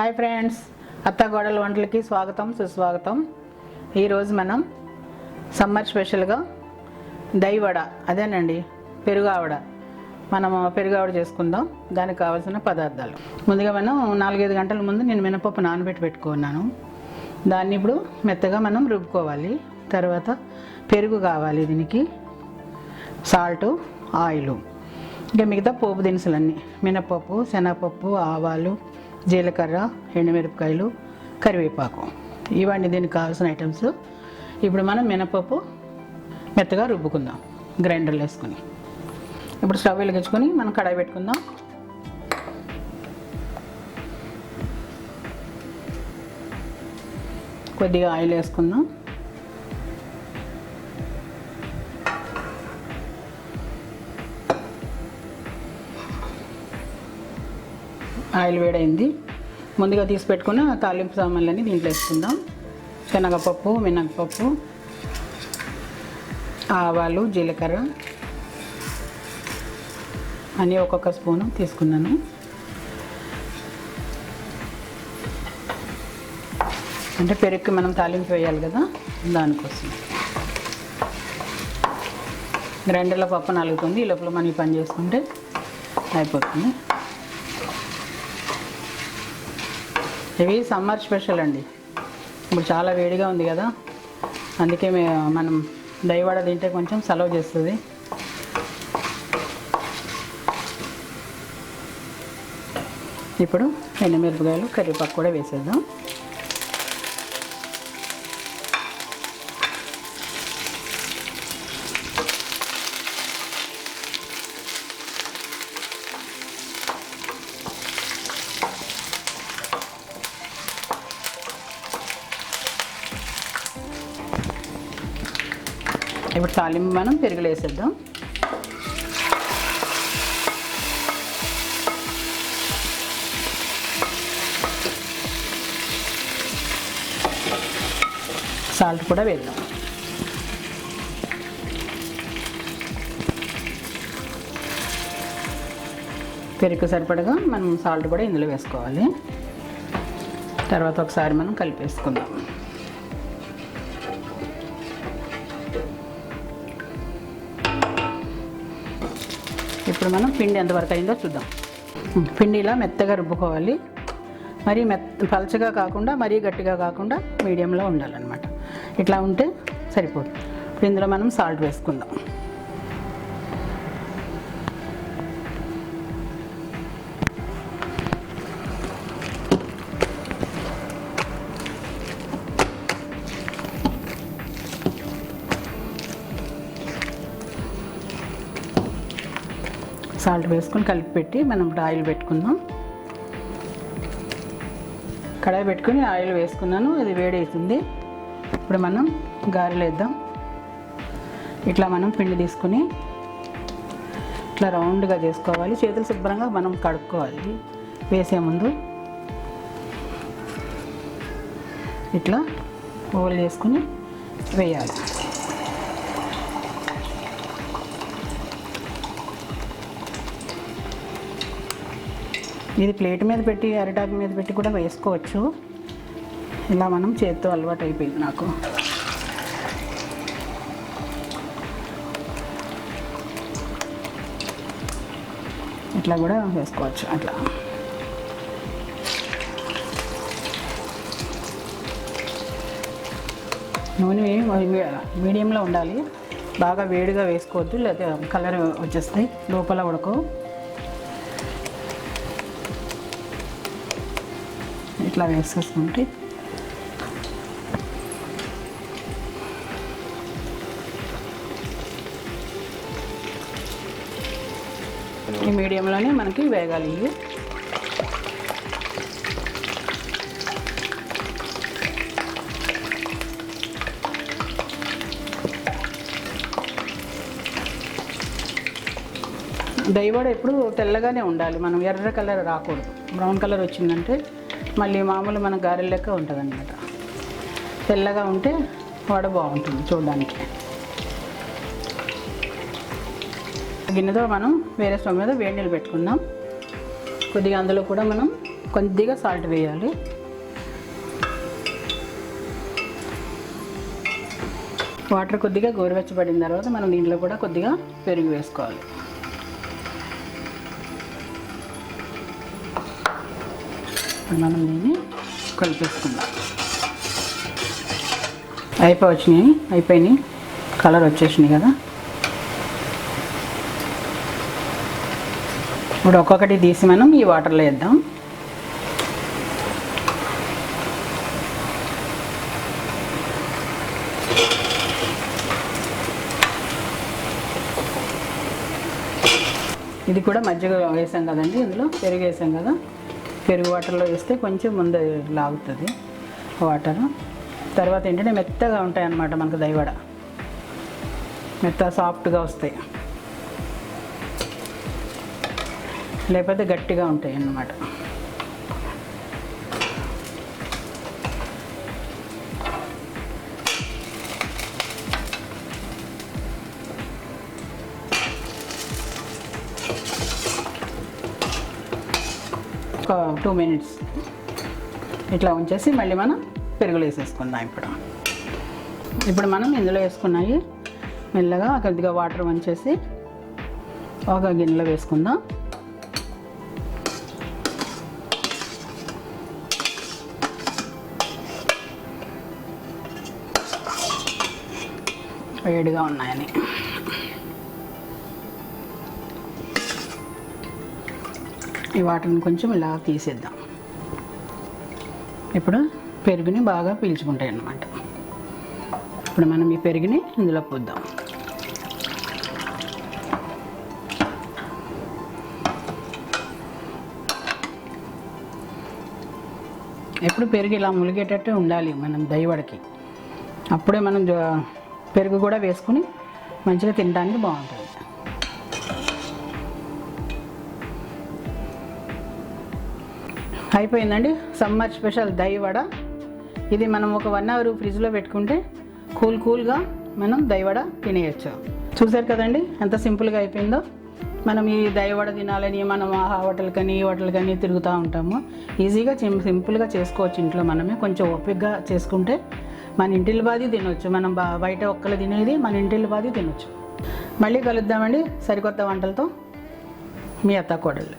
Hi friends, అత్తగోడల వంటలకి స్వాగతం సుస్వాగతం. ఈరోజు మనం సమ్మర్ స్పెషల్గా దహి వడ, అదేనండి పెరుగు ఆవడ, మనము పెరుగు ఆవడ చేసుకుందాం. దానికి కావాల్సిన పదార్థాలు ముందుగా మనం 4-5 గంటల ముందు నేను మినపప్పు నానబెట్టి పెట్టుకున్నాను. దాన్ని ఇప్పుడు మెత్తగా మనం రుబ్బుకోవాలి. తర్వాత పెరుగు కావాలి, దీనికి సాల్టు, ఆయిలు, ఇంకా మిగతా పోపు దినుసులన్నీ మినపప్పు, శనగపప్పు, ఆవాలు, జీలకర్ర, ఎండుమిరపకాయలు, కరివేపాకు, ఇవన్నీ దీనికి కావాల్సిన ఐటమ్స్. ఇప్పుడు మనం మినపప్పు మెత్తగా రుబ్బుకుందాం గ్రైండర్లో వేసుకొని. ఇప్పుడు స్టవ్ వెలిగించుకొని మనం కడాయి పెట్టుకుందాం. కొద్దిగా ఆయిల్ వేసుకుందాం. ఆయిల్ వేడైంది. ముందుగా తీసి పెట్టుకున్న తాలింపు సామాన్లన్నీ దీంట్లో వేసుకుందాం. శనగపప్పు, మినపప్పు, ఆవాలు, జీలకర్ర అన్నీ ఒక్కొక్క స్పూను తీసుకున్నాను. అంటే పెరుగుకి మనం తాలింపు వేయాలి కదా, దానికోసం. గ్రైండర్లో పప్పు నలుగుతుంది, ఈ లోపల మనం ఈ పని చేసుకుంటే అయిపోతుంది. ఇవి సమ్మర్ స్పెషల్ అండి. ఇప్పుడు చాలా వేడిగా ఉంది కదా, అందుకే మనం దహి వడ తింటే కొంచెం సలవ చేస్తుంది. ఇప్పుడు ఎండుమిరపకాయలు, కరివేపాకు కూడా వేసేద్దాం. ఇప్పుడు తాలింపు మనం పెరుగులో వేసేద్దాం. సాల్ట్ కూడా వేద్దాం. పెరుగు సరిపడగా మనం సాల్ట్ కూడా ఇందులో వేసుకోవాలి. తర్వాత ఒకసారి మనం కలిపేసుకుందాం. ఇప్పుడు మనం పిండి ఎంతవరకు అయిందో చూద్దాం. పిండి ఇలా మెత్తగా రుబ్బుకోవాలి. మరీ పలచగా కాకుండా మరీ గట్టిగా కాకుండా మీడియంలో ఉండాలన్నమాట. ఇట్లా ఉంటే సరిపోతుంది. ఇప్పుడు ఇందులో మనం సాల్ట్ వేసుకుందాం. సాల్ట్ వేసుకొని కలిపి పెట్టి మనం ఇప్పుడు ఆయిల్ పెట్టుకుందాం. కడాయి పెట్టుకొని ఆయిల్ వేసుకున్నాను, అది వేడి అవుతుంది. ఇప్పుడు మనం గారెలు వేద్దాం. ఇట్లా మనం పిండి తీసుకుని ఇట్లా రౌండ్గా చేసుకోవాలి. చేతులు శుభ్రంగా మనం కడుక్కోవాలి వేసే ముందు. ఇట్లా ఓవల్ చేసుకుని వేయాలి. ఇది ప్లేట్ మీద పెట్టి, అరిటాకు మీద పెట్టి కూడా వేసుకోవచ్చు. ఇలా మనం చేత్తో అలవాటు అయిపోయింది నాకు. ఇట్లా కూడా వేసుకోవచ్చు. అట్లా నూనె మీడియంలో ఉండాలి, బాగా వేడిగా వేసుకోవద్దు, లేకపోతే కలర్ వచ్చేస్తాయి, లోపల ఉడకవు. ఇట్లా వేసేసుకుంటే ఈ మీడియంలోనే మనకి వేగాలి. ఇవి దహి వడ ఎప్పుడు తెల్లగానే ఉండాలి, మనం ఎర్ర కలర్ రాకూడదు. బ్రౌన్ కలర్ వచ్చిందంటే మళ్ళీ మామూలు మన గారెల లెక్క ఉంటుంది అన్నమాట. తెల్లగా ఉంటే వడ బాగుంటుంది చూడడానికి. గిన్నెతో మనం వేరే స్టవ్ మీద వేడి నీళ్ళు పెట్టుకుందాం. కొద్దిగా అందులో కూడా మనం కొద్దిగా సాల్ట్ వేయాలి. వాటర్ కొద్దిగా గోరువెచ్చబడిన తర్వాత మనం దీంట్లో కూడా కొద్దిగా పెరుగు వేసుకోవాలి. మనం దీన్ని కలిపేసుకుందాం. అయిపోయినాయి, కలర్ వచ్చేసినాయి కదా. ఇప్పుడు ఒక్కొక్కటి తీసి మనం ఈ వాటర్లో వేద్దాం. ఇది కూడా మజ్జిగ వేసాం కదండి, ఇందులో పెరుగు వేసాం కదా. పెరుగు వాటర్లో వేస్తే కొంచెం ముందు లాగుతుంది వాటర్. తర్వాత ఏంటంటే మెత్తగా ఉంటాయి అన్నమాట మనకు దహి వడ, మెత్తగా సాఫ్ట్గా వస్తాయి, లేకపోతే గట్టిగా ఉంటాయి అన్నమాట. ఒక 2 minutes ఇట్లా ఉంచేసి మళ్ళీ మనం పెరుగులో వేసేసుకుందాం. ఇప్పుడు మనం ఇందులో వేసుకున్నాయి మెల్లగా కొద్దిగా వాటర్ వంచేసి ఒక గిన్నెలో వేసుకుందాం. వేడిగా ఉన్నాయని ఈ వాటర్ని కొంచెం ఇలా తీసేద్దాం. ఇప్పుడు పెరుగుని బాగా పీల్చుకుంటాయి అన్నమాట. ఇప్పుడు మనం ఈ పెరుగుని ఇందులో పోద్దాం. ఎప్పుడు పెరుగు ఇలా ములిగేటట్టు ఉండాలి మనం దహి వడకి. అప్పుడే మనం పెరుగు కూడా వేసుకుని మంచిగా తినడానికి బాగుంటుంది. అయిపోయిందండి సమ్మర్ స్పెషల్ దహి వడ. ఇది మనం ఒక 1 hour ఫ్రిడ్జ్లో పెట్టుకుంటే కూల్గా మనం దహి వడ తినేయచ్చు. చూసారు కదండి ఎంత సింపుల్గా అయిపోయిందో. మనం ఈ దహి వడ తినాలని మనం ఆ హోటల్ కానీ ఈ హోటల్ కానీ తిరుగుతూ ఉంటాము. ఈజీగా సింపుల్గా చేసుకోవచ్చు ఇంట్లో మనమే. కొంచెం ఓపికగా చేసుకుంటే మన ఇంటిల్లి బాది తినొచ్చు. మనం బయట ఒక్కలు తినేది మన ఇంటిల్లి బాది తినొచ్చు. మళ్ళీ కలుద్దామండి సరికొత్త వంటలతో. మీ అత్తాకోడళ్ళు.